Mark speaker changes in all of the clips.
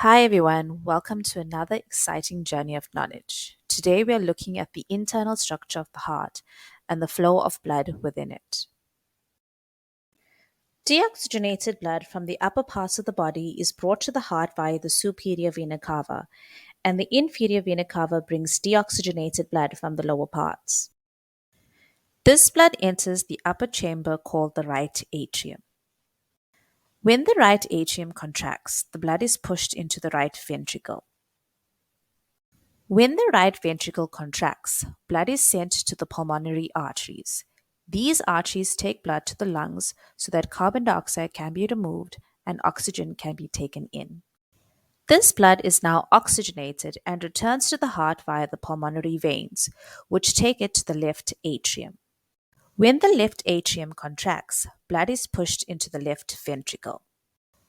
Speaker 1: Hi everyone, welcome to another exciting journey of knowledge. Today we are looking at the internal structure of the heart and the flow of blood within it. Deoxygenated blood from the upper parts of the body is brought to the heart via the superior vena cava, and the inferior vena cava brings deoxygenated blood from the lower parts. This blood enters the upper chamber called the right atrium. When the right atrium contracts, the blood is pushed into the right ventricle. When the right ventricle contracts, blood is sent to the pulmonary arteries. These arteries take blood to the lungs so that carbon dioxide can be removed and oxygen can be taken in. This blood is now oxygenated and returns to the heart via the pulmonary veins, which take it to the left atrium. When the left atrium contracts, blood is pushed into the left ventricle.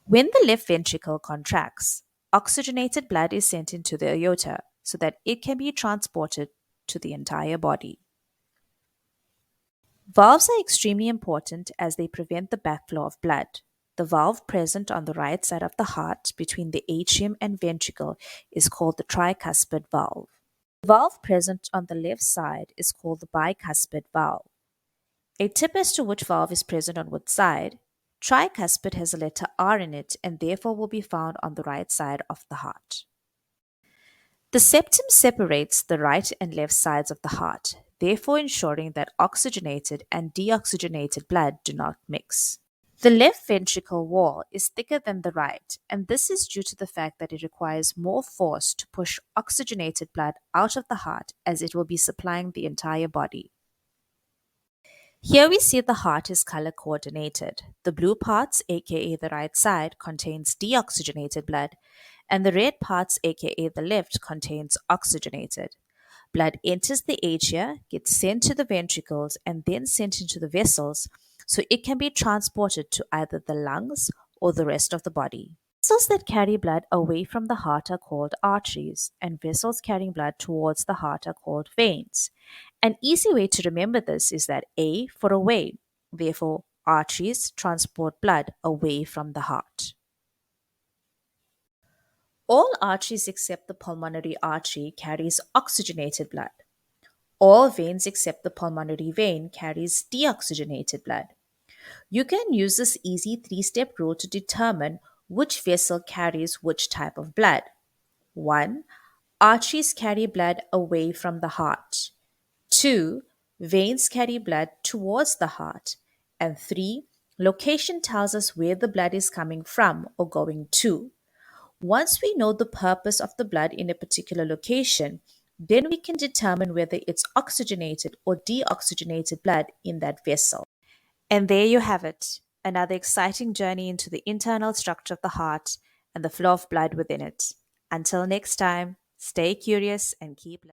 Speaker 1: When the left ventricle contracts, oxygenated blood is sent into the aorta so that it can be transported to the entire body. Valves are extremely important as they prevent the backflow of blood. The valve present on the right side of the heart between the atrium and ventricle is called the tricuspid valve. The valve present on the left side is called the bicuspid valve. A tip as to which valve is present on which side, tricuspid has a letter R in it and therefore will be found on the right side of the heart. The septum separates the right and left sides of the heart, therefore ensuring that oxygenated and deoxygenated blood do not mix. The left ventricle wall is thicker than the right, and this is due to the fact that it requires more force to push oxygenated blood out of the heart as it will be supplying the entire body. Here we see the heart is color coordinated. The blue parts, aka the right side, contains deoxygenated blood, and the red parts, aka the left, contains oxygenated. Blood enters the atria, gets sent to the ventricles, and then sent into the vessels so it can be transported to either the lungs or the rest of the body. Vessels that carry blood away from the heart are called arteries, and vessels carrying blood towards the heart are called veins. An easy way to remember this is that A for away, therefore, arteries transport blood away from the heart. All arteries except the pulmonary artery carries oxygenated blood. All veins except the pulmonary vein carries deoxygenated blood. You can use this easy three-step rule to determine which vessel carries which type of blood. 1. Arteries carry blood away from the heart. 2. Veins carry blood towards the heart. And 3. Location tells us where the blood is coming from or going to. Once we know the purpose of the blood in a particular location, then we can determine whether it's oxygenated or deoxygenated blood in that vessel. And there you have it, another exciting journey into the internal structure of the heart and the flow of blood within it. Until next time, stay curious and keep learning.